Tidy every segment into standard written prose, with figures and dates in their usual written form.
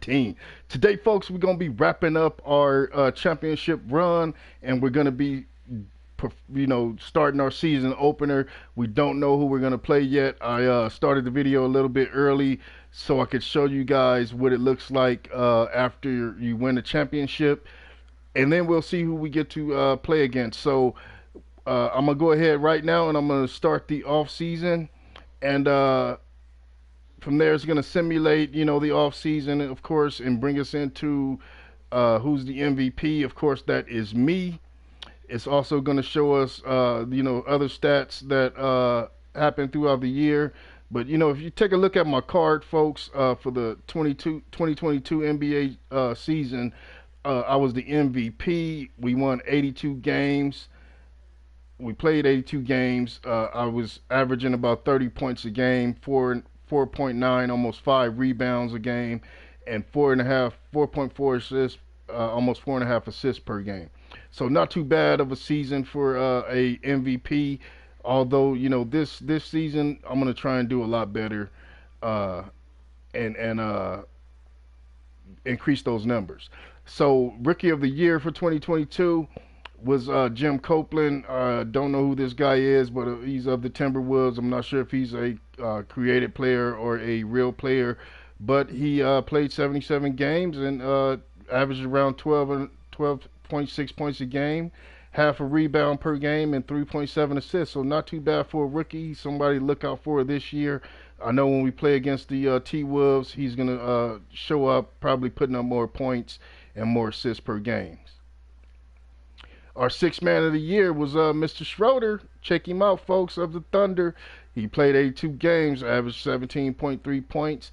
17. Today, folks, we're going to be wrapping up our championship run, and we're going to be starting our season opener. We don't know who we're going to play yet. I started the video a little bit early so I could show you guys what it looks like after you win the championship, and then we'll see who we get to play against. So I'm going to go ahead right now, and I'm going to start the off season, and from there it's going to simulate the off season, of course, and bring us into who's the MVP. Of course, that is me. It's also going to show us other stats that happen throughout the year. But if you take a look at my card, folks, for the 2022 NBA season, I was the MVP. We won 82 games. We played 82 games. I was averaging about 30 points a game, 4.9, almost 5 rebounds a game, and 4.4 assists, almost 4.5 assists per game. So not too bad of a season for a MVP. Although this season I'm gonna try and do a lot better, and increase those numbers. So rookie of the year for 2022 was Jim Copeland. Don't know who this guy is, but he's of the Timberwolves. I'm not sure if he's a created player or a real player, but he played 77 games and averaged around 12.6 points a game, half a rebound per game, and 3.7 assists. So not too bad for a rookie. Somebody to look out for this year. I know when we play against the T-Wolves, he's going to show up, probably putting up more points and more assists per game. Our sixth man of the year was Mr. Schroeder. Check him out, folks, of the Thunder. He played 82 games, averaged 17.3 points,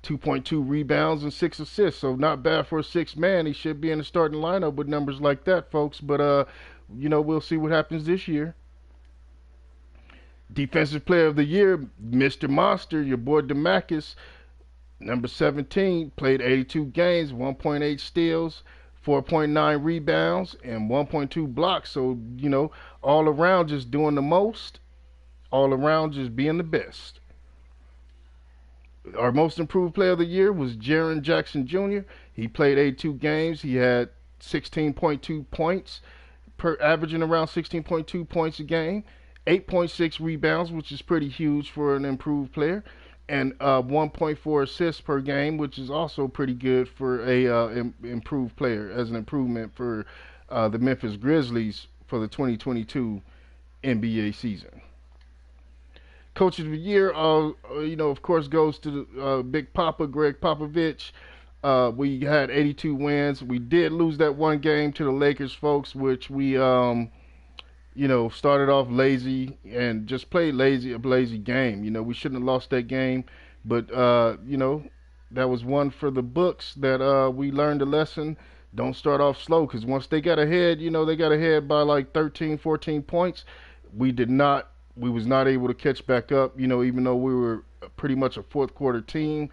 2.2 rebounds, and 6 assists. So not bad for a sixth man. He should be in the starting lineup with numbers like that, folks. But, we'll see what happens this year. Defensive player of the year, Mr. Monster, your boy DeMarcus, number 17, played 82 games, 1.8 steals, 4.9 rebounds, and 1.2 blocks. So, all around just doing the most, all around just being the best. Our most improved player of the year was Jaren Jackson Jr. He played 82 games. He had 16.2 points, averaging around 16.2 points a game, 8.6 rebounds, which is pretty huge for an improved player, and 1.4 assists per game, which is also pretty good for a improved player, as an improvement for the Memphis Grizzlies for the 2022 NBA season. Coach of the year, of course, goes to the Big Papa, Greg Popovich. We had 82 wins. We did lose that one game to the Lakers, folks, which we, started off lazy and just played a lazy game. We shouldn't have lost that game, but, that was one for the books that we learned a lesson. Don't start off slow, because once they got ahead, they got ahead by like 13, 14 points. We was not able to catch back up, even though we were pretty much a fourth quarter team.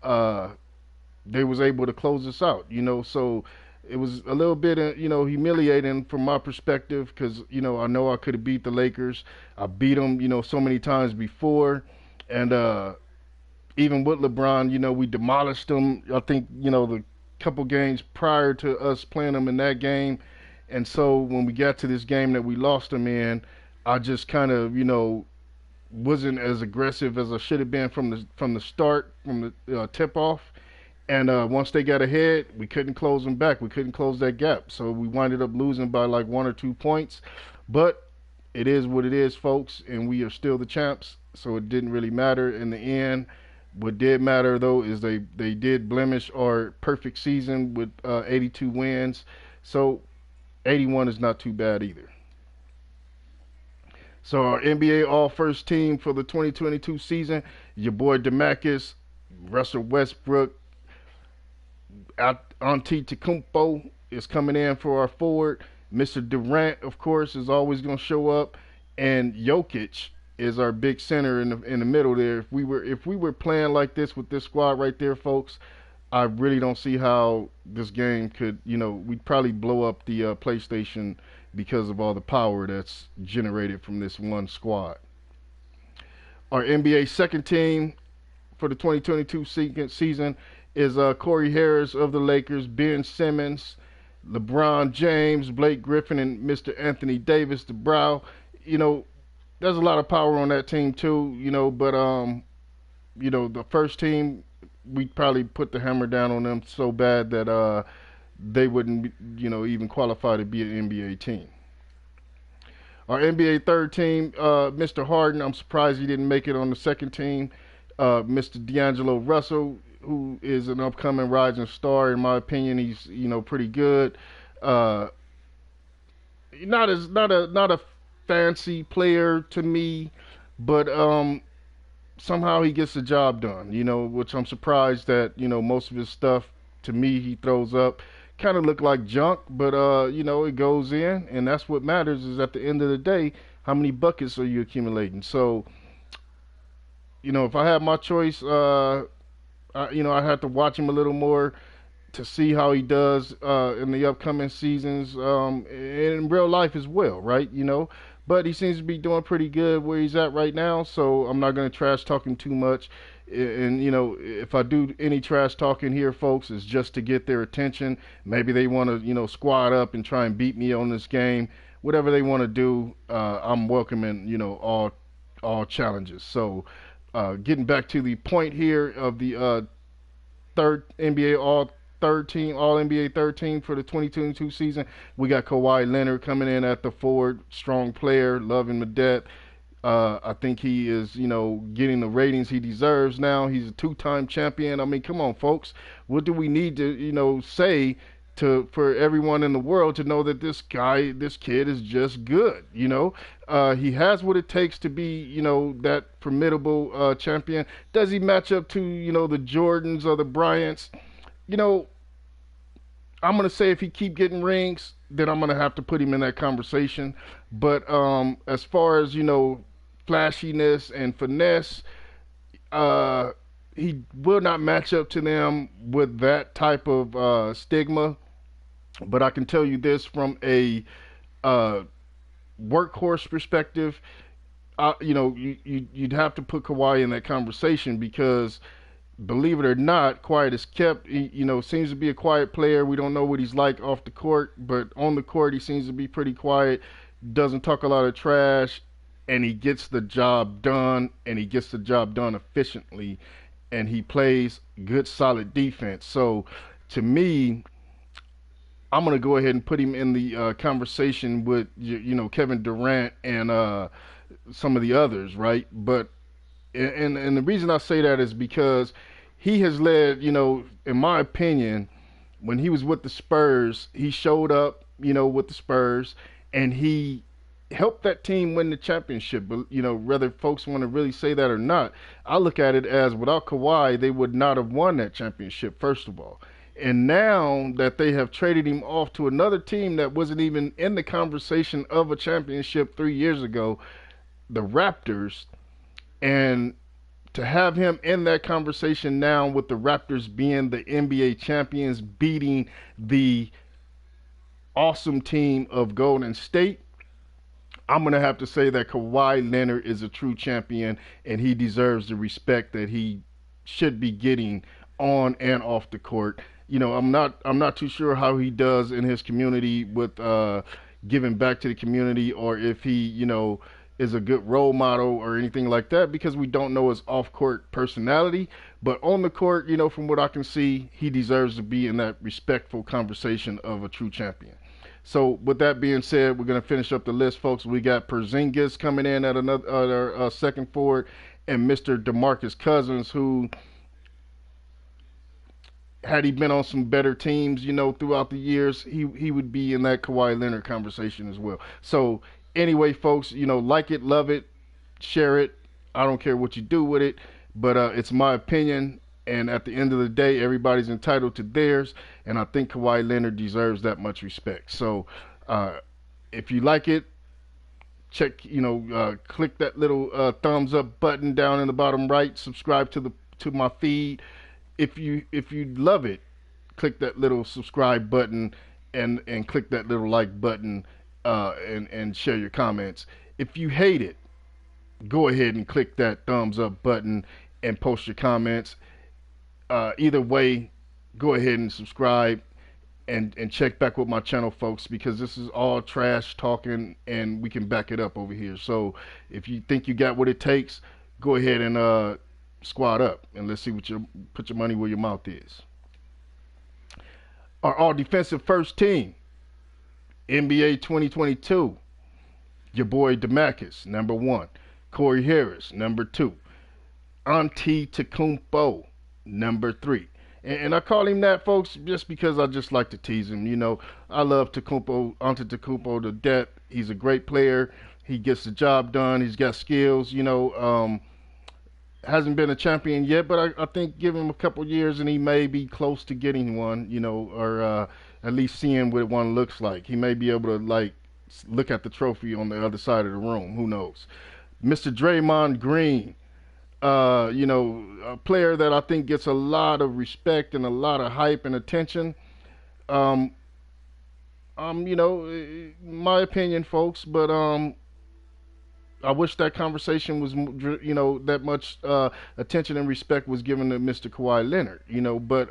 They was able to close us out, so it was a little bit, humiliating from my perspective, because, I know I could have beat the Lakers. I beat them, so many times before. And even with LeBron, we demolished them, I think, the couple games prior to us playing them in that game. And so when we got to this game that we lost them in, I just kind of, wasn't as aggressive as I should have been from the start, from the tip-off. And once they got ahead, we couldn't close them back. We couldn't close that gap. So we winded up losing by like 1 or 2 points. But it is what it is, folks, and we are still the champs. So it didn't really matter in the end. What did matter, though, is they did blemish our perfect season with 82 wins. So 81 is not too bad either. So our NBA All-First team for the 2022 season, your boy DeMarcus, Russell Westbrook, Antetokounmpo is coming in for our forward. Mr. Durant, of course, is always going to show up, and Jokic is our big center in the middle there. If we were playing like this with this squad right there, folks, I really don't see how this game could, we'd probably blow up the PlayStation because of all the power that's generated from this one squad. Our NBA second team for the 2022 season is Corey Harris of the Lakers, Ben Simmons, LeBron James, Blake Griffin, and Mr. Anthony Davis, the Brow. You know, there's a lot of power on that team too. But the first team, we probably put the hammer down on them so bad that they wouldn't, even qualify to be an NBA team. Our NBA third team, Mr. Harden, I'm surprised he didn't make it on the second team. Mr. D'Angelo Russell, who is an upcoming rising star, in my opinion, he's pretty good. Uh, not a fancy player to me, but somehow he gets the job done. Which I'm surprised that most of his stuff to me he throws up kind of look like junk, but it goes in, and that's what matters. Is at the end of the day, how many buckets are you accumulating? So, if I had my choice, I had to watch him a little more to see how he does in the upcoming seasons, in real life as well, right? But he seems to be doing pretty good where he's at right now, so I'm not going to trash talk him too much. And if I do any trash talking here, folks, it's just to get their attention. Maybe they want to squad up and try and beat me on this game. Whatever they want to do, I'm welcoming all challenges. So getting back to the point here of the third NBA All NBA third team for the 2022 season. We got Kawhi Leonard coming in at the forward, strong player, love him to death. I think he is, getting the ratings he deserves now. He's a two-time champion. I mean, come on, folks. What do we need to, say for everyone in the world to know that this kid is just good? He has what it takes to be, that formidable champion. Does he match up to, the Jordans or the Bryants? I'm gonna say if he keep getting rings, then I'm gonna have to put him in that conversation. But as far as flashiness and finesse, uh, he will not match up to them with that type of stigma. But I can tell you this from a uh, workhorse perspective, you'd have to put Kawhi in that conversation because believe it or not, quiet is kept. He, seems to be a quiet player. We don't know what he's like off the court, but on the court, he seems to be pretty quiet. Doesn't talk a lot of trash, and he gets the job done, and he gets the job done efficiently, and he plays good, solid defense. So, to me, I'm gonna go ahead and put him in the conversation with Kevin Durant and some of the others, right? But and the reason I say that is because he has led, in my opinion, when he was with the Spurs, he showed up, with the Spurs, and he helped that team win the championship. But whether folks want to really say that or not, I look at it as without Kawhi, they would not have won that championship. First of all. And now that they have traded him off to another team that wasn't even in the conversation of a championship 3 years ago, the Raptors, and to have him in that conversation now with the Raptors being the NBA champions, beating the awesome team of Golden State, I'm going to have to say that Kawhi Leonard is a true champion and he deserves the respect that he should be getting on and off the court. I'm not too sure how he does in his community with giving back to the community, or if he, is a good role model or anything like that, because we don't know his off-court personality. But on the court, from what I can see, he deserves to be in that respectful conversation of a true champion. So with that being said, we're going to finish up the list, folks. We got Porzingis coming in at another second forward, and Mr. DeMarcus Cousins, who, had he been on some better teams, throughout the years, he would be in that Kawhi Leonard conversation as well. So anyway, folks, like it, love it, share it. I don't care what you do with it, but it's my opinion. And at the end of the day, everybody's entitled to theirs. And I think Kawhi Leonard deserves that much respect. So if you like it, check, click that little thumbs up button down in the bottom right. Subscribe to my feed. If you love it, click that little subscribe button and click that little like button and share your comments. If you hate it, go ahead and click that thumbs up button and post your comments. Either way, go ahead and subscribe and check back with my channel, folks, because this is all trash talking and we can back it up over here. So if you think you got what it takes, go ahead and squad up and let's see what you put your money where your mouth is. Our all defensive first team, NBA 2022. Your boy DeMarcus, number 1. Corey Harris, number 2. Antetokounmpo, number 3. And I call him that, folks, just because I just like to tease him. You know, I love Antetokounmpo to death. He's a great player. He gets the job done. He's got skills. You know, hasn't been a champion yet, but I think give him a couple years and he may be close to getting one. You know, or at least seeing what one looks like. He may be able to like look at the trophy on the other side of the room. Who knows? Mr. Draymond Green. You know, a player that I think gets a lot of respect and a lot of hype and attention. You know, my opinion, folks, but I wish that conversation was, you know, that much attention and respect was given to Mr. Kawhi Leonard, you know, but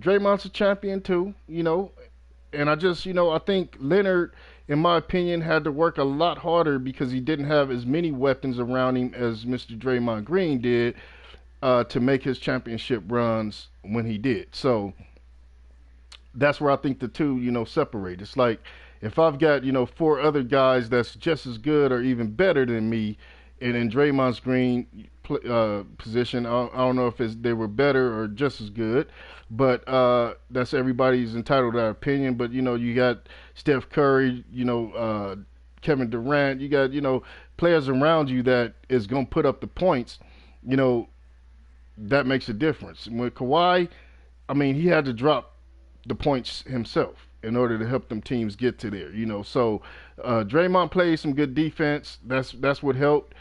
Draymond's a champion too, you know, and I just, you know, I think Leonard, in my opinion, had to work a lot harder because he didn't have as many weapons around him as Mr. Draymond Green did to make his championship runs when he did. So that's where I think the two, you know, separate. It's like if I've got, you know, 4 other guys that's just as good or even better than me, and in Draymond's Green position, I don't know if they were better or just as good, but that's everybody's entitled to their opinion. But you know, you got Steph Curry, you know, Kevin Durant, you got, you know, players around you that is gonna put up the points. You know, that makes a difference. With Kawhi, I mean, he had to drop the points himself in order to help them teams get to there. You know, so Draymond played some good defense. That's what helped.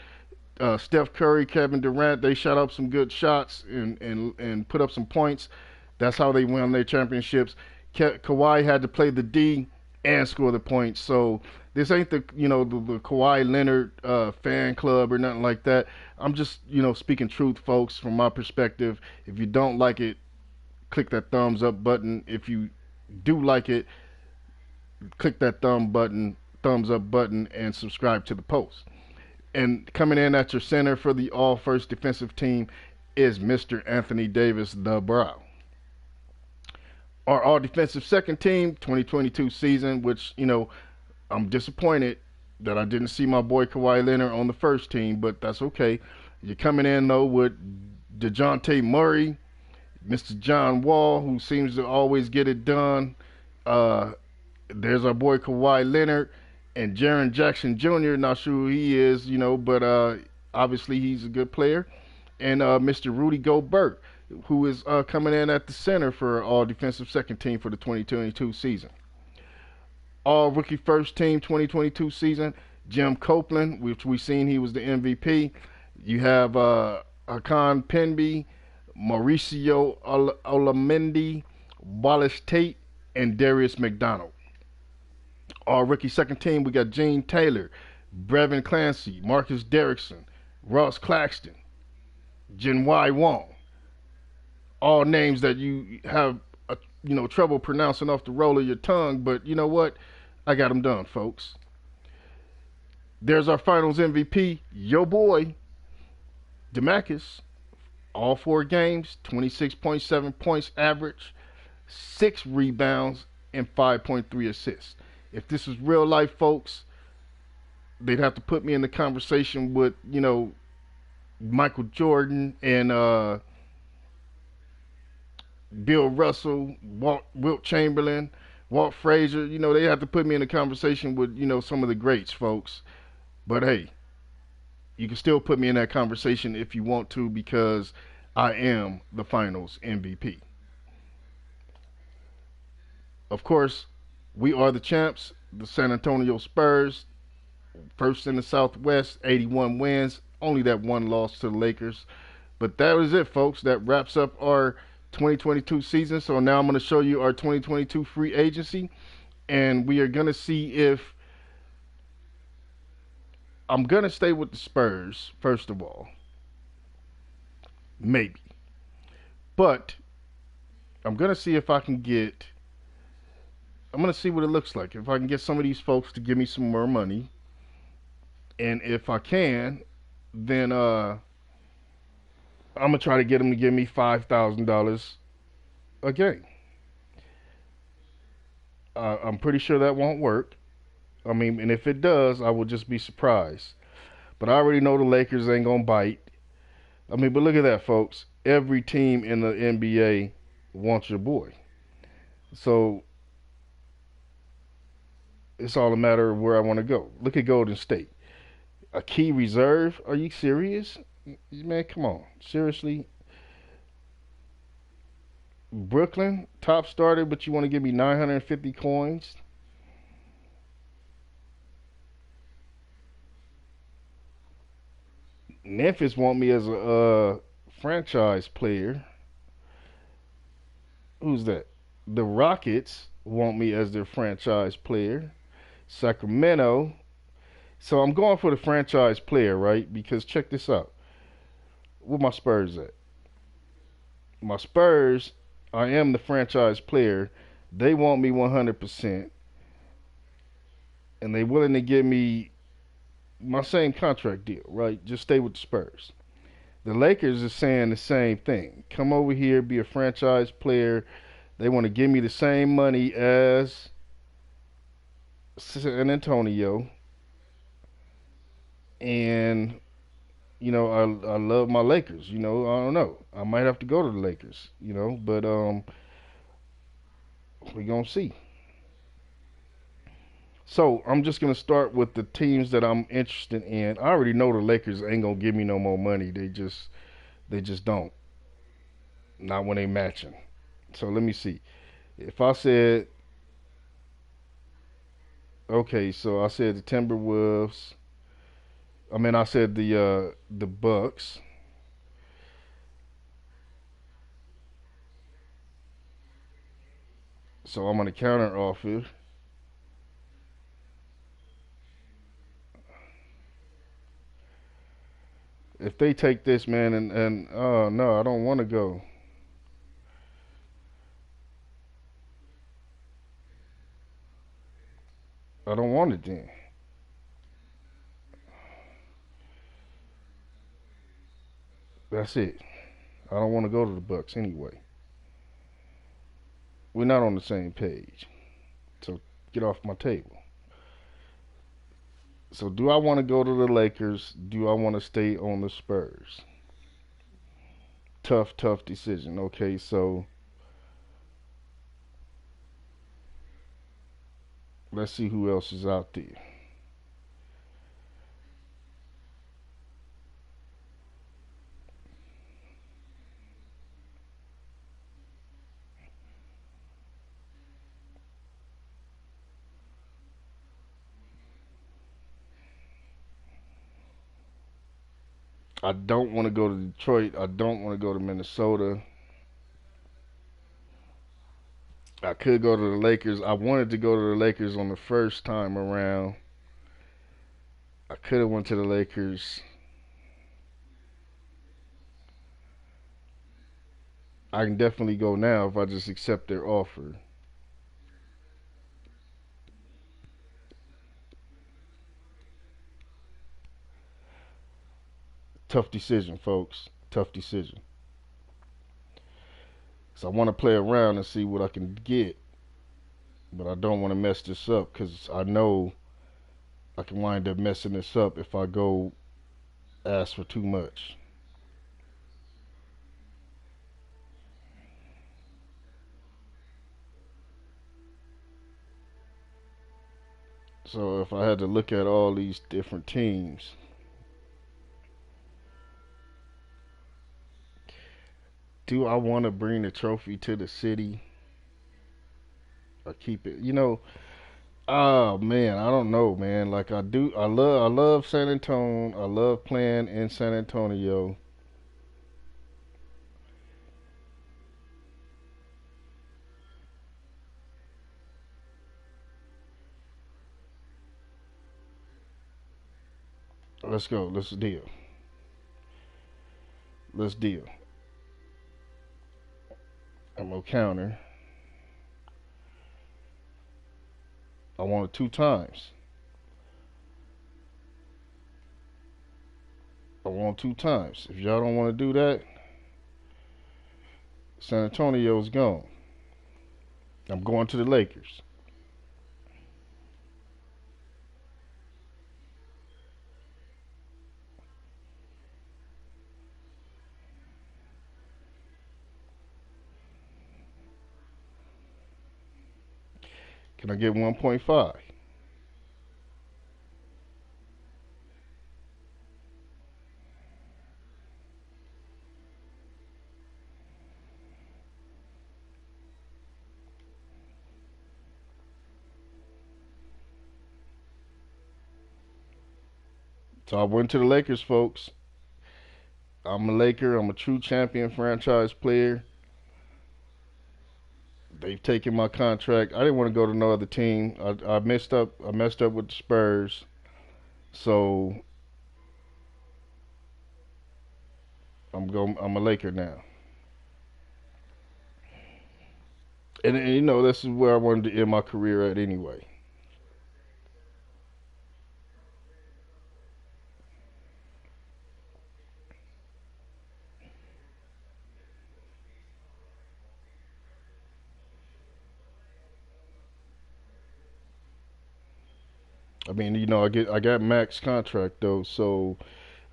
Steph Curry, Kevin Durant, they shot up some good shots and put up some points. That's how they won their championships. Kawhi had to play the D and score the points. So this ain't the, you know, the Kawhi Leonard fan club or nothing like that. I'm just, you know, speaking truth, folks, from my perspective. If you don't like it, click that thumbs up button. If you do like it, click that thumbs up button and subscribe to the post. And coming in at your center for the all first defensive team is Mr. Anthony Davis, the Brow. Our all defensive second team, 2022 season, which, you know, I'm disappointed that I didn't see my boy Kawhi Leonard on the first team, but that's okay. You're coming in, though, with DeJounte Murray, Mr. John Wall, who seems to always get it done. There's our boy Kawhi Leonard. And Jaren Jackson Jr., not sure who he is, you know, but obviously he's a good player. And Mr. Rudy Gobert, who is coming in at the center for all defensive second team for the 2022 season. All rookie first team 2022 season, Jim Copeland, which we've seen he was the MVP. You have Hakan Penby, Mauricio Olamendi, Wallace Tate, and Darius McDonald. Our rookie second team, we got Gene Taylor, Brevin Clancy, Marcus Derrickson, Ross Claxton, Jinwai Wong. All names that you have, you know, trouble pronouncing off the roll of your tongue, but you know what? I got them done, folks. There's our finals MVP, your boy, DeMarcus. All 4 games, 26.7 points average, 6 rebounds, and 5.3 assists. If this was real life, folks, they'd have to put me in the conversation with, you know, Michael Jordan and Bill Russell, Wilt Chamberlain, Walt Frazier. You know, they have to put me in the conversation with, you know, some of the greats, folks. But hey, you can still put me in that conversation if you want to, because I am the finals MVP. Of course, we are the champs, the San Antonio Spurs, first in the Southwest, 81 wins, only that one loss to the Lakers. But that was it, folks. That wraps up our 2022 season. So now I'm going to show you our 2022 free agency, and we are going to see if I'm going to stay with the Spurs, first of all. Maybe. But I'm gonna see if I can get. I'm gonna see what it looks like. If I can get some of these folks to give me some more money, and if I can, then I'm gonna try to get them to give me $5,000 a game. I'm pretty sure that won't work. I mean, and if it does, I will just be surprised. But I already know the Lakers ain't gonna bite. I mean, but look at that, folks. Every team in the NBA wants your boy. So it's all a matter of where I want to go. Look at Golden State. A key reserve? Are you serious? Man, come on. Seriously? Brooklyn, top starter, but you want to give me 950 coins? Memphis want me as a franchise player. Who's that? The Rockets want me as their franchise player. Sacramento. So I'm going for the franchise player, right? Because check this out. Where my Spurs at? My Spurs, I am the franchise player. They want me 100%, and they willing to give me my same contract deal, right? Just stay with the Spurs. The Lakers is saying the same thing. Come over here, be a franchise player. They want to give me the same money as San Antonio, and I love my Lakers. I don't know. I might have to go to the Lakers. But we gonna see. So I'm just gonna start with the teams that I'm interested in. I already know the Lakers ain't gonna give me no more money. They just don't. Not when they matching. So let me see. If I said okay, so I said the Timberwolves. I mean, I said the Bucks. So I'm gonna counter offer. If they take this, man, and oh no, I don't want to go. I don't want it then. That's it. I don't want to go to the Bucks anyway. We're not on the same page. So get off my table. So do I want to go to the Lakers? Do I want to stay on the Spurs? Tough, tough decision. Okay, so let's see who else is out there. I don't want to go to Detroit. I don't want to go to Minnesota. I could go to the Lakers. I wanted to go to the Lakers on the first time around. I could have went to the Lakers. I can definitely go now if I just accept their offer. Tough decision, folks. Tough decision. So I want to play around and see what I can get, but I don't want to mess this up because I know I can wind up messing this up if I go ask for too much. So if I had to look at all these different teams, do I want to bring the trophy to the city or keep it? Oh man, I don't know, man. Like I love San Antonio. I love playing in San Antonio. Let's go. Let's deal. Let's deal. No counter. I want it 2 times. I want 2 times. If y'all don't want to do that, San Antonio's gone. I'm going to the Lakers. Can I get 1.5? So I went to the Lakers, folks. I'm a Laker. I'm a true champion franchise player. They've taken my contract. I didn't want to go to no other team. I messed up. I messed up with the Spurs. So I'm a Laker now. And you know, this is where I wanted to end my career at anyway. I mean, you know, I got max contract though, so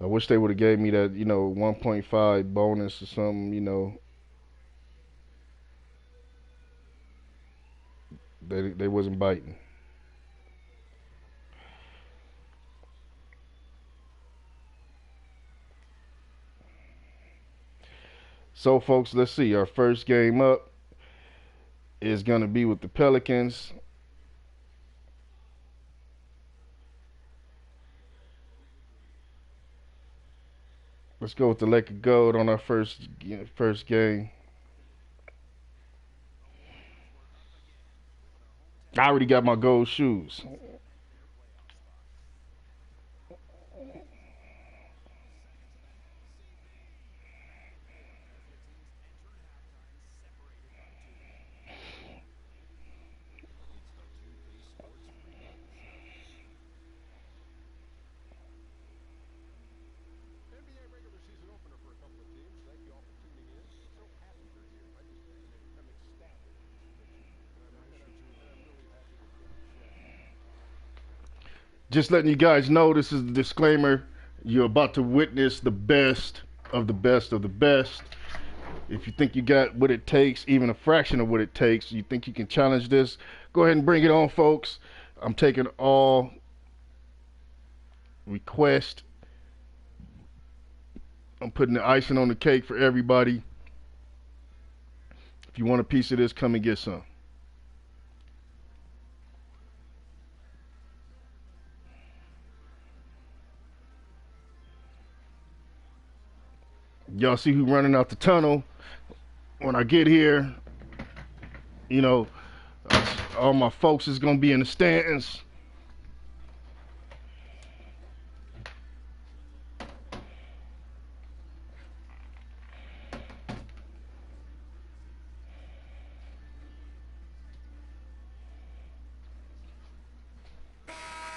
I wish they would have gave me that, 1.5 bonus or something. They wasn't biting. So, folks, let's see. Our first game up is going to be with the Pelicans. Let's go with the Laker Gold on our first game. I already got my gold shoes. Just letting you guys know, this is the disclaimer. You're about to witness the best of the best of the best. If you think you got what it takes, even a fraction of what it takes, you think you can challenge this, go ahead and bring it on, folks. I'm taking all requests. I'm putting the icing on the cake for everybody. If you want a piece of this, come and get some. Y'all see who running out the tunnel. When I get here, you know, all my folks is gonna be in the stands.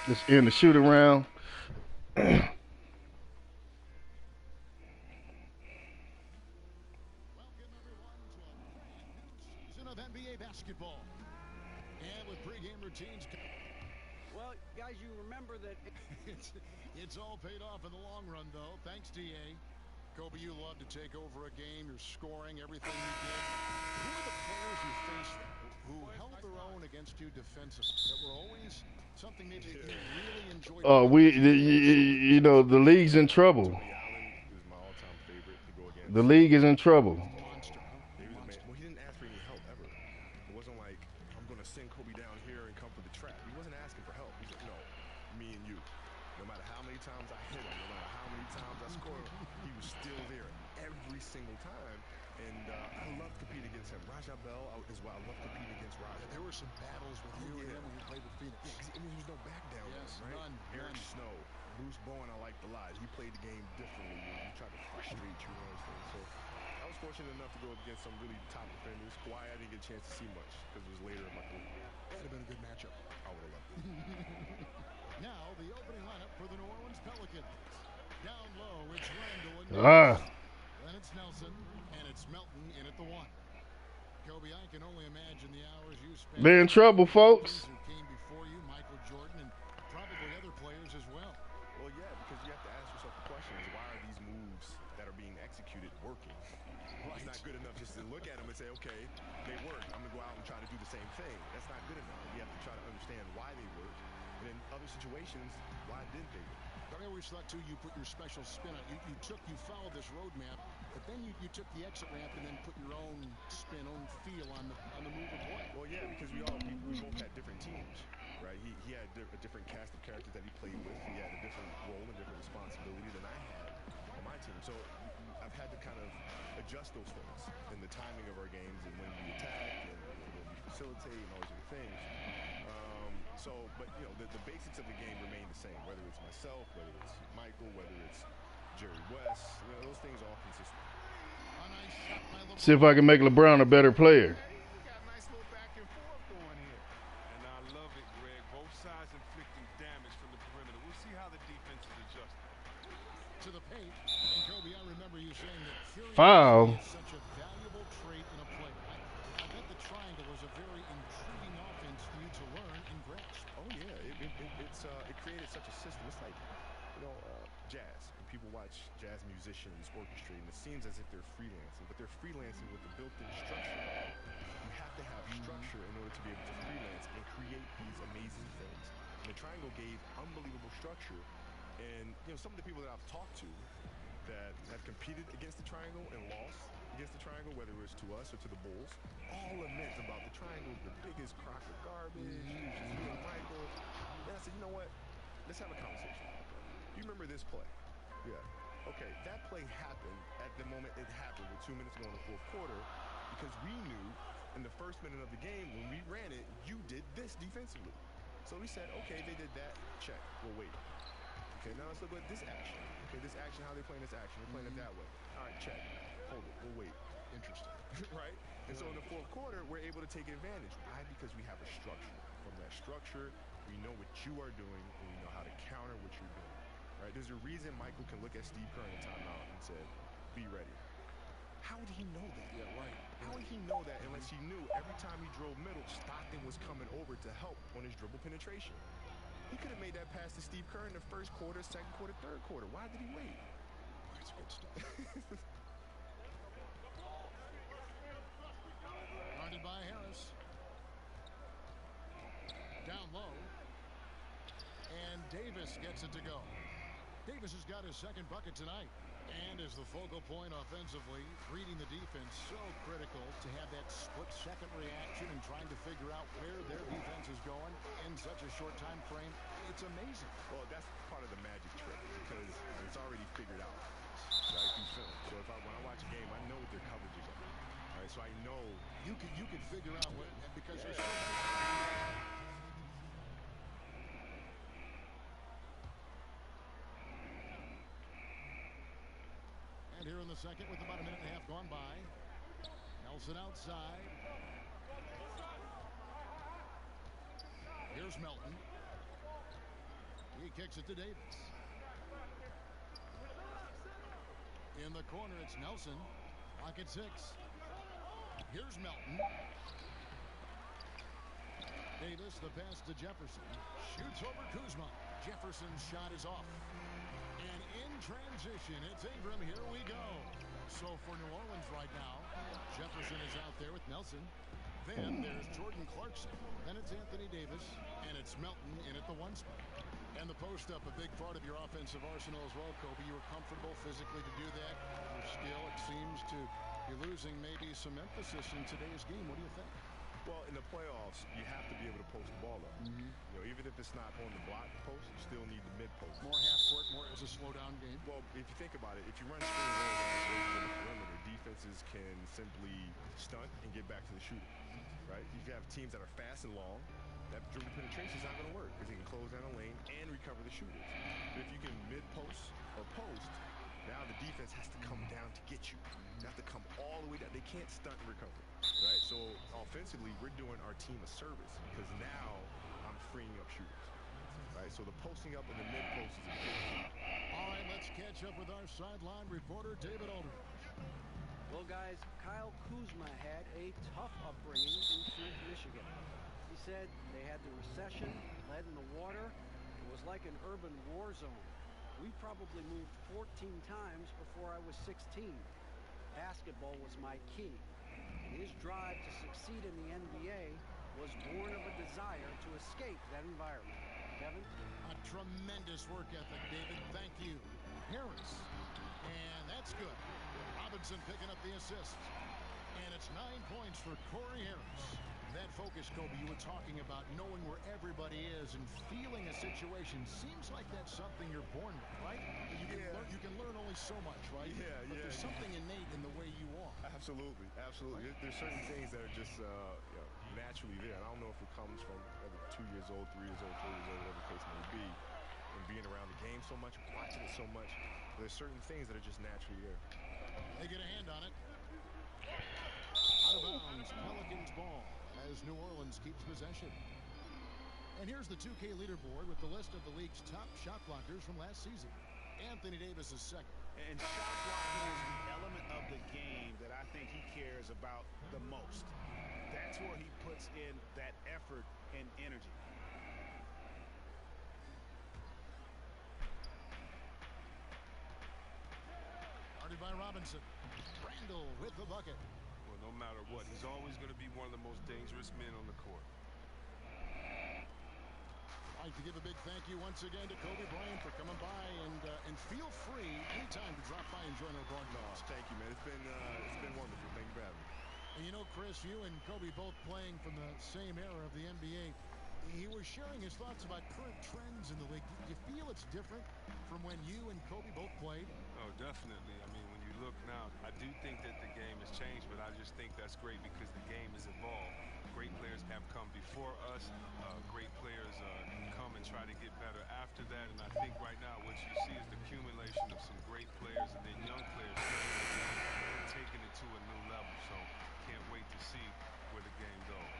Let's end the shoot around. NBA basketball. And with pregame routines. Well, guys, you remember that it's all paid off in the long run, though. Thanks, DA. Kobe, you love to take over a game. You're scoring everything you did. Who are the players you faced who held their own against you defensively that were always something maybe you really enjoyed? The league's in trouble. The league is in trouble. Well, he didn't ask for any help ever. It wasn't like, I'm going to send Kobe down here and come for the trap. He wasn't asking for help. He said, no, me and you. No matter how many times I hit him, no matter how many times I scored, he was still there every single time. And I love competing against him. Raja Bell is why I love competing against Raja. Yeah, there were some battles with you and him when you played with Phoenix. Yeah, I mean, there's no back down. Yes, right? none. Eric Snow, Bruce Bowen, I liked a lot. He played the game differently. He tried to frustrate you. So that was fortunate enough to go up against some really top defenders. Kawhi, I didn't get a chance to see much because it was later in my career. That'd have been a good matchup. I would have loved it. Now the opening lineup for the New Orleans Pelicans. Down low, it's Randall and then it's Nelson, and it's Melton in at the 1. Kobe, I can only imagine the hours you spent. They're in trouble, folks. Who came before you, Michael Jordan, and probably other players as well. Well, yeah, because you have to ask yourself the question is why are these moves that are being executed working? Right. It's not good enough just to look at them and say, okay, they work. I'm going to go out and try to do the same thing. That's not good enough. You have to try to understand why they work. And in other situations, why didn't they work? I always thought, too, you put your special spin on it. You followed this roadmap, but then you took the exit ramp and then put your own spin, own feel on the move of play. Well, yeah, because we both had different teams, right? He had a different cast of characters that he played with. He had a different role and different responsibility than I had on my team. So I've had to kind of adjust those things in the timing of our games and when we attack and when we facilitate and all those other things. But you know, the basics of the game remain the same. Whether it's myself, whether it's Michael, whether it's Jerry West, you know, those things are all consistent. See if I can make LeBron a better player. Hey, we got a nice little back and forth going here. And I love it, Greg. Both sides inflicting damage from the perimeter. We'll see how the defense is adjusting. To the paint, and Kobe, I remember you saying that Foul. is such a valuable trait in a player. I bet the triangle was a very intriguing offense for you to learn and grasp. Oh yeah, it created such a system. It's like, you know, jazz. When people watch jazz musicians orchestrating, it seems as if they're freelancing, but they're freelancing with the built-in structure. You have to have structure in order to be able to freelance and create these amazing things. And the triangle gave unbelievable structure. And you know, some of the people that I've talked to that have competed against the triangle and lost against the triangle, whether it was to us or to the Bulls, all lament about the triangle, the biggest crock of garbage, just me and Michael. And I said, you know what? Let's have a conversation. You remember this play? Yeah. Okay, that play happened at the moment it happened with 2 minutes to go in the fourth quarter because we knew in the first minute of the game when we ran it, you did this defensively. So we said, okay, they did that. Check. We'll wait. Okay, now let's look at this action. Okay, this action, how they're playing this action. They're playing it that way. All right, check. Hold it. We'll wait. Interesting. Right? And so in the fourth quarter, we're able to take advantage. Why? Because we have a structure. From that structure, we know what you are doing, and we know how to counter what you're doing. Right? There's a reason Michael can look at Steve Kerr in a timeout and said, be ready. How would he know that? Yeah, right. How would he know that unless he knew every time he drove middle, Stockton was coming over to help on his dribble penetration? He could have made that pass to Steve Kerr in the first quarter, second quarter, third quarter. Why did he wait? That's good stuff. Guarded by Harris. Down low. And Davis gets it to go. Davis has got his second bucket tonight. And is the focal point offensively, reading the defense, so critical to have that split-second reaction and trying to figure out where their defense is going in such a short time frame. It's amazing. Well, that's part of the magic trick because it's already figured out, right, through film. So when I watch a game, I know what their coverages are. All right, so I know you can figure out what because there's so And here in the second with about a minute and a half gone by. Nelson outside. Here's Melton. He kicks it to Davis. In the corner, it's Nelson. Pocket 6. Here's Melton. Davis, the pass to Jefferson. Shoots over Kuzma. Jefferson's shot is off. And in transition, it's Ingram. Here we go. So for New Orleans right now, Jefferson is out there with Nelson. Then there's Jordan Clarkson. Then it's Anthony Davis. And it's Melton in at the 1 spot. And the post-up, a big part of your offensive arsenal as well, Kobe. You were comfortable physically to do that. Your skill, it seems to be losing maybe some emphasis in today's game. What do you think? Well, in the playoffs, you have to be able to post the ball up. You know, even if it's not on the block post, you still need the mid post. More half court, more as a slow-down game. Well, if you think about it, if you run screen rolls on the perimeter, defenses can simply stunt and get back to the shooter, right? If you have teams that are fast and long, that dribble penetration is not going to work because they can close down a lane and recover the shooters. But if you can mid-post or post, Now the defense has to come down to get you. They have to come all the way down. They can't stunt and recover, right? So offensively, we're doing our team a service because now I'm freeing up shooters, right? So the posting up in the mid-post is a big key. All right, let's catch up with our sideline reporter, David Aldridge. Well, guys, Kyle Kuzma had a tough upbringing in Flint, Michigan. He said they had the recession, lead in the water. It was like an urban war zone. We probably moved 14 times before I was 16. Basketball was my key. And his drive to succeed in the NBA was born of a desire to escape that environment. Kevin? A tremendous work ethic, David. Thank you. Harris. And that's good. Robinson picking up the assist. And it's 9 points for Corey Harris. That focus, Kobe, you were talking about, knowing where everybody is and feeling a situation, seems like that's something you're born with, right? You can learn only so much, right? But there's something innate in the way you are. Absolutely, absolutely. There's certain things that are just naturally there. And I don't know if it comes from 2 years old, 3 years old, 4 years old, whatever the case may be, and being around the game so much, watching it so much. There's certain things that are just naturally there. They get a hand on it. Out of bounds, Pelicans ball as New Orleans keeps possession. And here's the 2K leaderboard with the list of the league's top shot blockers from last season. Anthony Davis is second. And shot blocking is the element of the game that I think he cares about the most. That's where he puts in that effort and energy. Guarded by Robinson. Randall with the bucket. Well, no matter what, he's always going to be one of the most dangerous men on the court. I'd like to give a big thank you once again to Kobe Bryant for coming by, and feel free anytime to drop by and join our broadcast. Thank you, man. It's been wonderful. Thank you for having me. And you know, Chris, you and Kobe both playing from the same era of the NBA. He was sharing his thoughts about current trends in the league. Do you feel it's different from when you and Kobe both played? Oh, definitely. I mean, when you look now, I do think that the game has changed, but I just think that's great because the game has evolved. Great players have come before us. Great players come and try to get better after that. And I think right now what you see is the accumulation of some great players and then young players taking it to a new level. So can't wait to see where the game goes.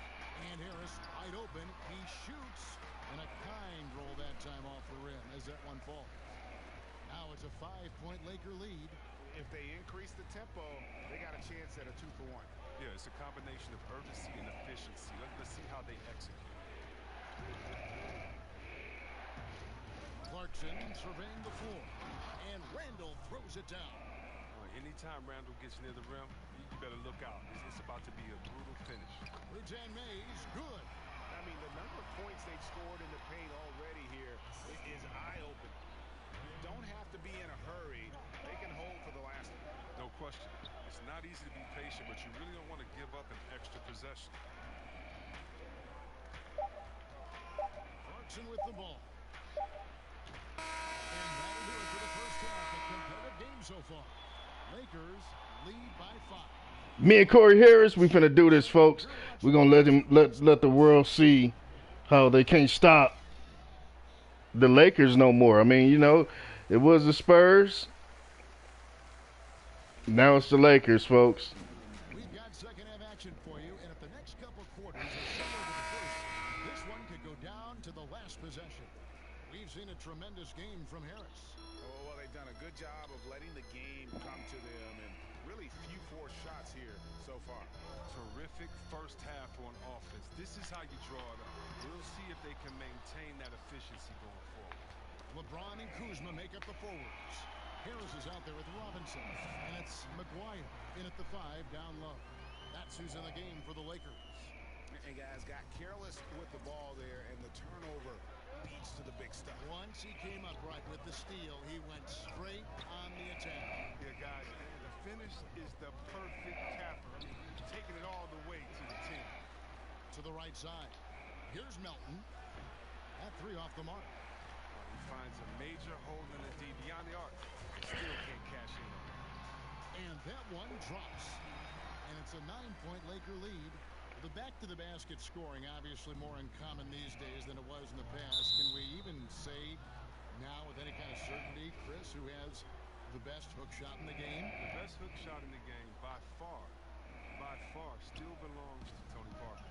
And Harris wide open. He shoots, and a kind roll that time off the rim as that one falls. Now it's a 5-point Laker lead. If they increase the tempo, they got a chance at a 2-for-1. Yeah, it's a combination of urgency and efficiency. Let's see how they execute. Clarkson surveying the floor, and Randall throws it down. Anytime Randall gets near the rim, you better look out. It's about to be a brutal finish. Rutan Mays, good. I mean, the number of points they've scored in the paint already here is eye-opening. Don't have to be in a hurry. They can hold for the last one. No question. It's not easy to be patient, but you really don't want to give up an extra possession. Clarkson with the ball. And that'll do it for the first half. A competitive game so far. Lakers lead by 5. Me and Corey Harris, we finna do this, folks. We're gonna let the world see how they can't stop the Lakers no more. I mean, you know, it was the Spurs. Now it's the Lakers, folks. We've got second half action for you, and if the next couple quarters are similar to the first, this one could go down to the last possession. We've seen a tremendous game from Harris. Well, they've done a good job of letting the game come to them, and really few forced shots here so far. Terrific first half on offense. This is how you draw it up. We'll see if they can maintain that efficiency going forward. LeBron and Kuzma make up the forwards. Harris is out there with Robinson, and it's McGuire in at the 5 down low. That's who's in the game for the Lakers. And guys got careless with the ball there, and the turnover beats to the big stuff. Once he came up right with the steal, he went straight on the attack. Yeah, guys, the finish is the perfect capper. Taking it all the way to the 10. To the right side. Here's Melton. That 3 off the mark. He finds a major hole in the D beyond the arc. Still can't cash in on it. And that one drops. And it's a 9-point Laker lead. The back-to-the-basket scoring obviously more uncommon these days than it was in the past. Can we even say now with any kind of certainty, Chris, who has The best hook shot in the game? The best hook shot in the game by far, still belongs to Tony Parker.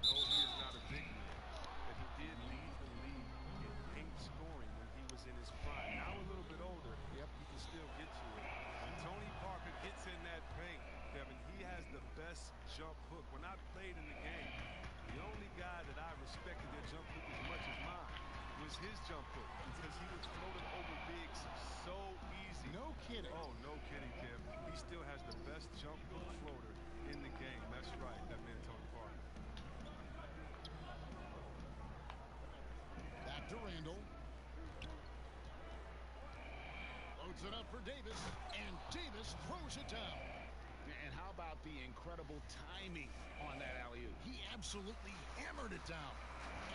No, he is not a big man, but he did lead the league in paint scoring when he was in his prime. Now a little bit older, yep, he can still get to it. When Tony Parker gets in that paint, Kevin, he has the best jump hook. When I played in the game, the only guy that I respected their jump hook as much as mine was his jump hook because he was floating over bigs so easy. No kidding. Oh, no kidding, Kev. He still has the best jump hook floater in the game. That's right. That man, Tony Parker. Back to Randall. Loads it up for Davis, and Davis throws it down. And how about the incredible timing on that alley-oop? He absolutely hammered it down.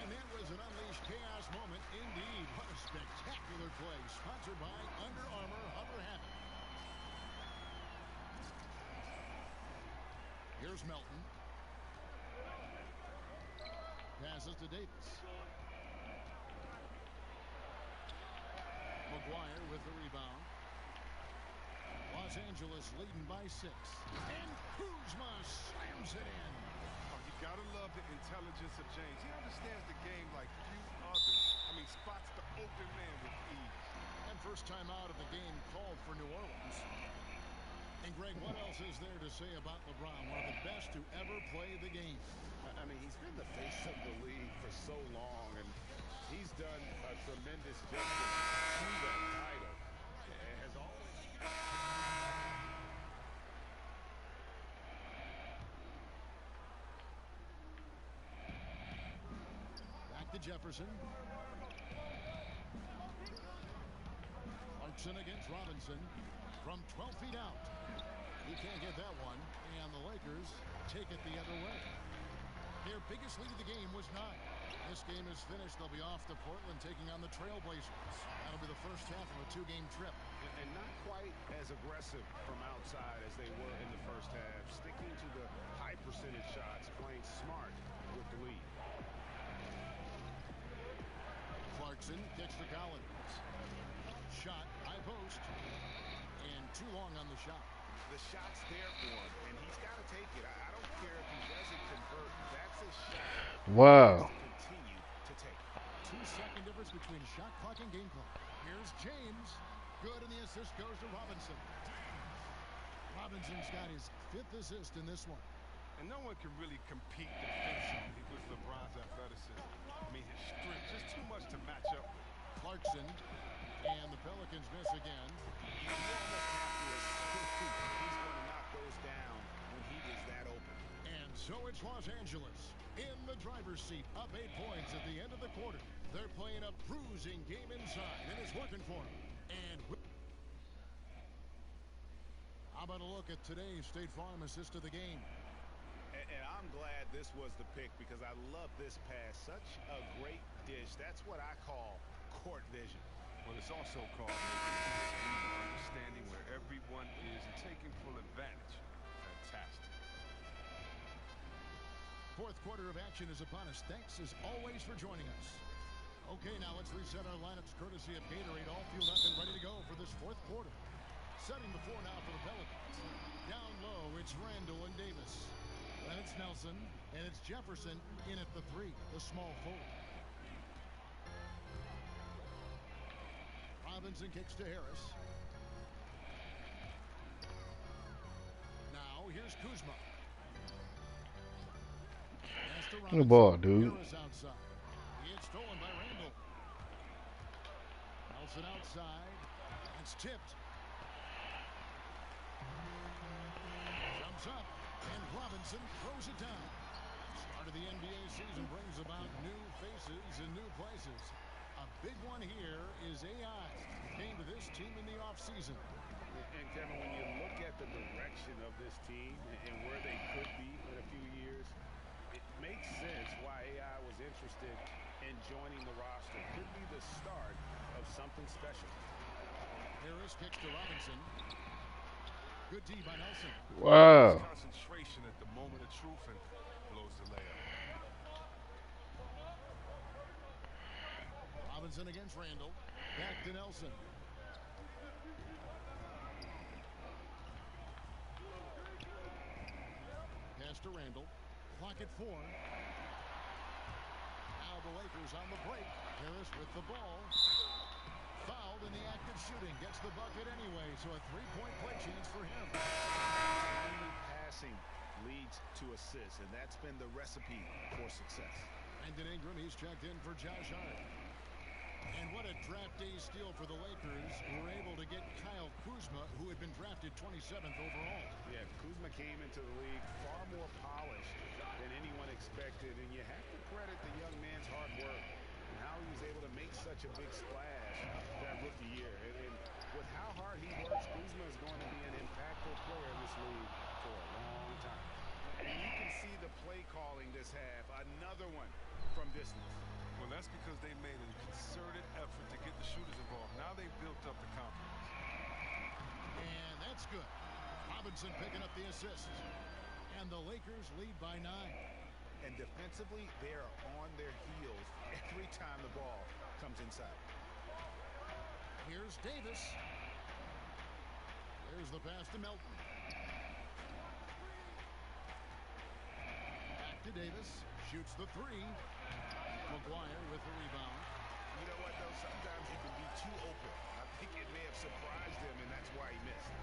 And that was an unleashed chaos moment indeed. What a spectacular play. Sponsored by Under Armour Hover Habit. Here's Melton. Passes to Davis. McGuire with the rebound. Los Angeles leading by 6. And Kuzma slams it in. Oh, you gotta love the intelligence of James. He understands the game like few others. I mean, spots the open man with ease. And first time out of the game called for New Orleans. And Greg, what else is there to say about LeBron? One of the best to ever play the game. I mean, he's been the face of the league for so long, and he's done a tremendous justice to that title. As always. Back to Jefferson. Clarkson against Robinson from 12 feet out. He can't get that one, and the Lakers take it the other way. Their biggest lead of the game was 9. This game is finished. They'll be off to Portland taking on the Trailblazers. That'll be the first half of a 2-game trip. And not quite as aggressive from outside as they were in the first half. Sticking to the high percentage shots, playing smart with the lead. Clarkson kicks to Collins. Shot, high post, and too long on the shot. The shot's there for him, and he's got to take it. I don't care if he doesn't convert. That's a shot. Wow. Continue to take. 2-second difference between shot clock and game clock. Here's James. Good, and the assist goes to Robinson. Robinson's got his 5th assist in this one. And no one can really compete defensively with LeBron's athleticism. I mean, his strength, just too much to match up. Clarkson, and the Pelicans miss again. You almost have to assume he's going to knock those down when he is that open. And so it's Los Angeles in the driver's seat, up 8 points at the end of the quarter. They're playing a bruising game inside, and it's working for them. And how about a look at today's State Farm assist of the game? And I'm glad this was the pick because I love this pass. Such a great dish. That's what I call court vision. Well, it's also called understanding where everyone is and taking full advantage. Fantastic. Fourth quarter of action is upon us. Thanks as always for joining us. Okay, now let's reset our lineups courtesy of Gatorade, all fueled up and ready to go for this fourth quarter. Setting the floor now for the Pelicans. Down low, it's Randall and Davis. Then it's Nelson, and it's Jefferson in at the 3, the small forward. Robinson kicks to Harris. Now here's Kuzma. Good ball, dude. Harris outside. It's stolen by Randall. Nelson outside. It's tipped. Jumps up, and Robinson throws it down. Start of the NBA season brings about new faces in new places. A big one here is AI. Came to this team in the offseason. And Kevin, when you look at the direction of this team and where they could be in a few years, it makes sense why AI was interested in joining the roster. Could be the start of something special. Harris kicks to Robinson. Good D by Nelson. Wow. Concentration at the moment of truth and blows the layup. Robinson against Randall. Back to Nelson. to Randall. Clock at 4. Now the Lakers on the break. Harris with the ball. Fouled in the act of shooting. Gets the bucket anyway, so a three-point play chance for him. Only passing leads to assists, and that's been the recipe for success. Brandon Ingram, he's checked in for Josh Hart. And what a draft day steal for the Lakers, who were able to get Kyle Kuzma, who had been drafted 27th overall. Yeah, Kuzma came into the league far more polished than anyone expected, and you have to credit the young man's hard work and how he was able to make such a big splash that rookie year. And with how hard he works, Kuzma is going to be an impactful player in this league for a long time. And you can see the play calling this half, another one from distance. Well, that's because they made a concerted effort to get the shooters involved. Now they've built up the confidence. And that's good. Robinson picking up the assist. And the Lakers lead by 9. And defensively, they are on their heels every time the ball comes inside. Here's Davis. There's the pass to Melton. Back to Davis. Shoots the 3. McGuire with the rebound. You know what, though? Sometimes you can be too open. I think it may have surprised him, and that's why he missed.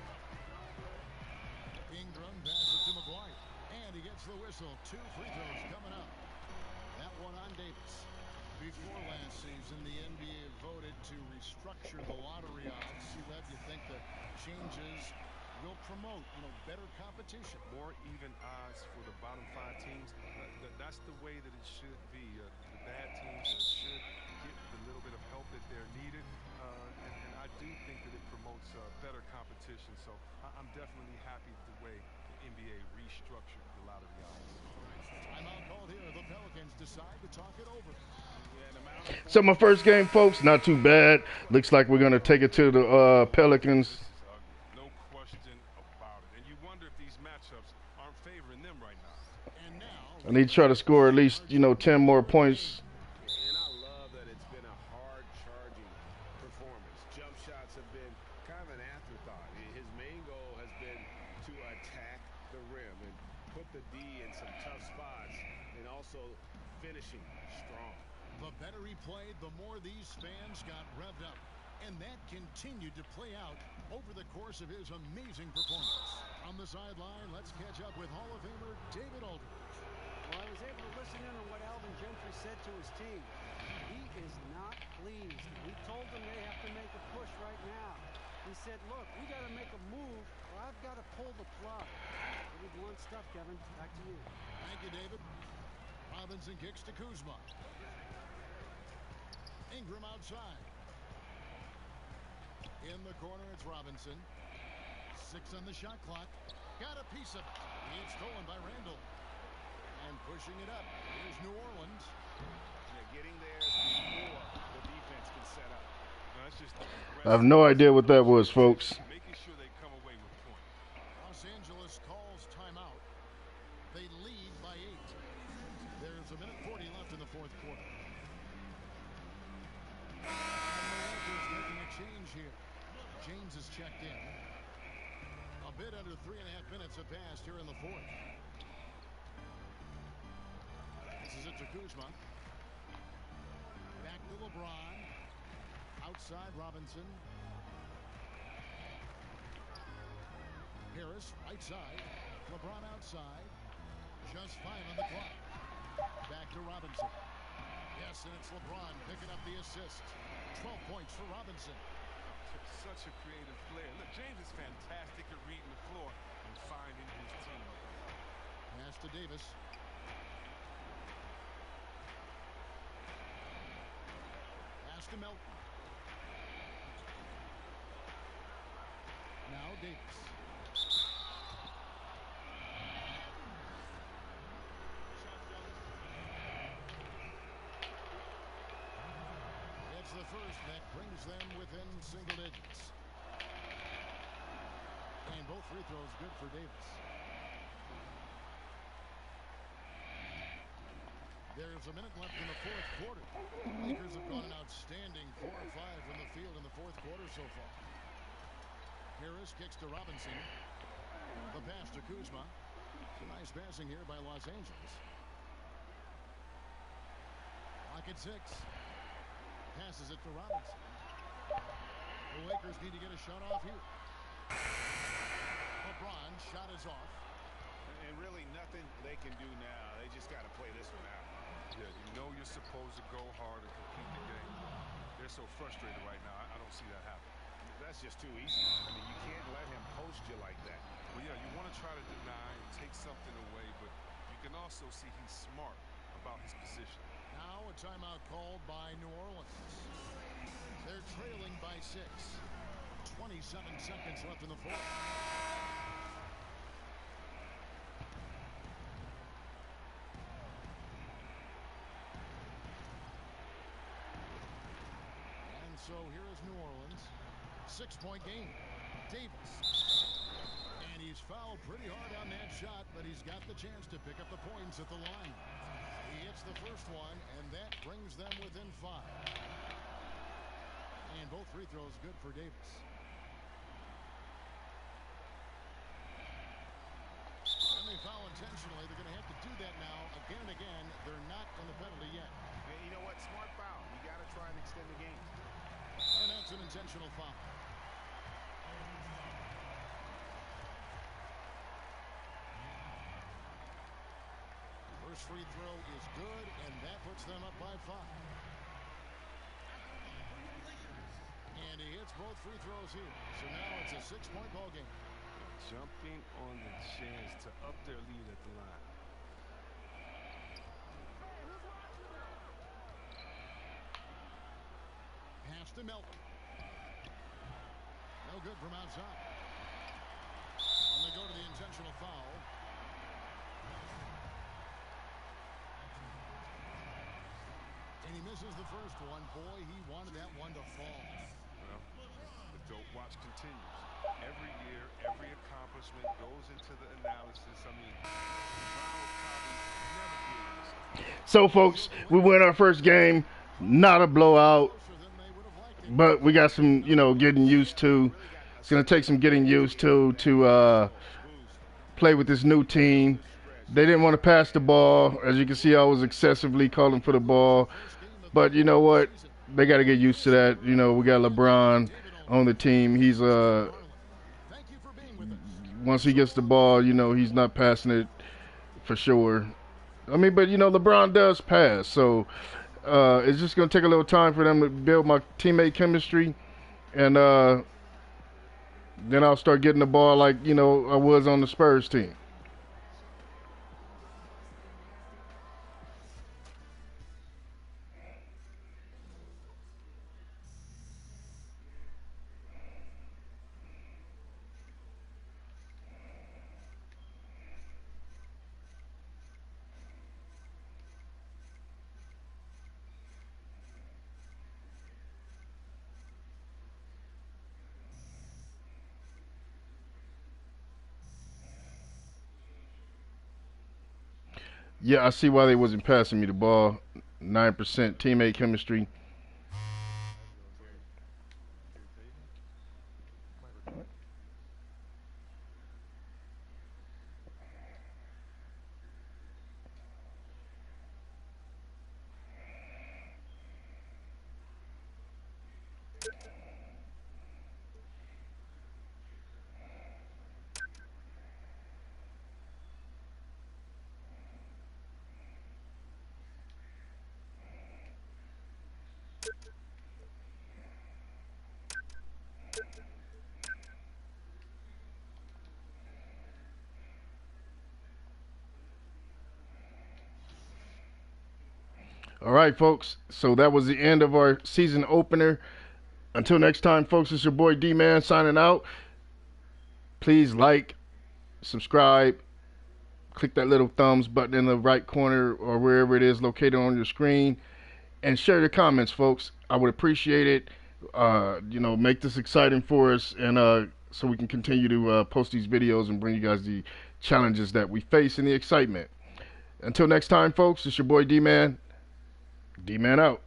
Ingram passes to McGuire. And he gets the whistle. 2 free throws coming up. That one on Davis. Before last season, the NBA voted to restructure the lottery odds. See, Webb, you think the changes will promote, better competition? More even odds for the bottom 5 teams. That's the way that it should be. The bad teams should get the little bit of help that they're needed. And I do think that it promotes better competition. So I'm definitely happy with the way the NBA restructured the lottery odds. Timeout called here. The Pelicans decide to talk it over. So my first game, folks, not too bad. Looks like we're going to take it to the Pelicans. No question about it. And you wonder if these matchups aren't favoring them right now. And now I need to try to score at least, 10 more points. And I love that it's been a hard-charging performance. Jump shots have been kind of an afterthought. His main goal has been to attack the rim and put the D in some tough spots and also finishing strong. the better he played, the more these fans got revved up. And that continued to play out over the course of his amazing performance. On the sideline, let's catch up with Hall of Famer David Aldridge. Well, I was able to listen in on what Alvin Gentry said to his team. He is not pleased. He told them they have to make a push right now. He said, look, we got to make a move, or I've got to pull the plug. Pretty blunt stuff, Kevin. Back to you. Thank you, David. Robinson kicks to Kuzma. Ingram outside. In the corner, it's Robinson. 6 on the shot clock. Got a piece of it. It's stolen by Randall. And pushing it up. Here's New Orleans. Yeah, getting there before the defense can set up. No, that's just I have no idea what that was, folks. making sure they come away with points. Los Angeles calls timeout. They lead by 8. There's a minute 40 left in the fourth quarter. And the Lakers making a change here. James is checked in. A bit under 3.5 minutes have passed here in the fourth. This is it to Kuzma. Back to LeBron. Outside Robinson. Harris right side. LeBron outside. Just 5 on the clock. Back to Robinson. Yes, and it's LeBron picking up the assist. 12 points for Robinson. Such a creative player. Look, James is fantastic at reading the floor and finding his teammates. Pass to Davis. Pass to Melton. Now Davis. It's the first that brings them within single digits. And both free throws good for Davis. There's a minute left in the fourth quarter. Lakers have gone an outstanding 4 or 5 from the field in the fourth quarter so far. Harris kicks to Robinson. The pass to Kuzma. Some nice passing here by Los Angeles. Lock at 6. Passes it to Robinson. The Lakers need to get a shot off here. LeBron shot is off. And really nothing they can do now. They just got to play this one out. Yeah, you know you're supposed to go hard and complete the game. They're so frustrated right now. I don't see that happen. That's just too easy. I mean, you can't let him post you like that. Well, yeah, you want to try to deny and take something away, but you can also see he's smart about his position. Now a timeout called by New Orleans. They're trailing by 6. 27 seconds left in the fourth. And so here is New Orleans. 6-point game. Davis. And he's fouled pretty hard on that shot, but he's got the chance to pick up the points at the line. He hits the first one, and that brings them within 5. And both free throws good for Davis. And they foul intentionally. They're going to have to do that now again and again. They're not in the penalty yet. And you know what? Smart foul. You got to try and extend the game. And that's an intentional foul. First free throw is good, and that puts them up by 5. And he hits both free throws here. So now it's a 6-point ball game. Jumping on the chance to up their lead at the line. Pass to Melton. No good from outside. And they go to the intentional foul. And he misses the first one. Boy, he wanted that one to fall. Well, the dope watch continues. Every year, every accomplishment goes into the analysis. I mean, Brown probably never did this. So, folks, we win our first game. Not a blowout, but we got some, getting used to. It's going to take some getting used to play with this new team. They didn't want to pass the ball. As you can see, I was excessively calling for the ball. But you know what? They got to get used to that. We got LeBron on the team. He's once he gets the ball, he's not passing it for sure. I mean, but LeBron does pass, so it's just going to take a little time for them to build my teammate chemistry, and then I'll start getting the ball like I was on the Spurs team. Yeah, I see why they wasn't passing me the ball. 9% teammate chemistry. All right, folks. So that was the end of our season opener. Until next time, folks, it's your boy D-Man signing out. Please like, subscribe, click that little thumbs button in the right corner or wherever it is located on your screen, and share your comments, folks. I would appreciate it. Make this exciting for us, and so we can continue to post these videos and bring you guys the challenges that we face and the excitement. Until next time, folks, it's your boy D-Man. D-Man out.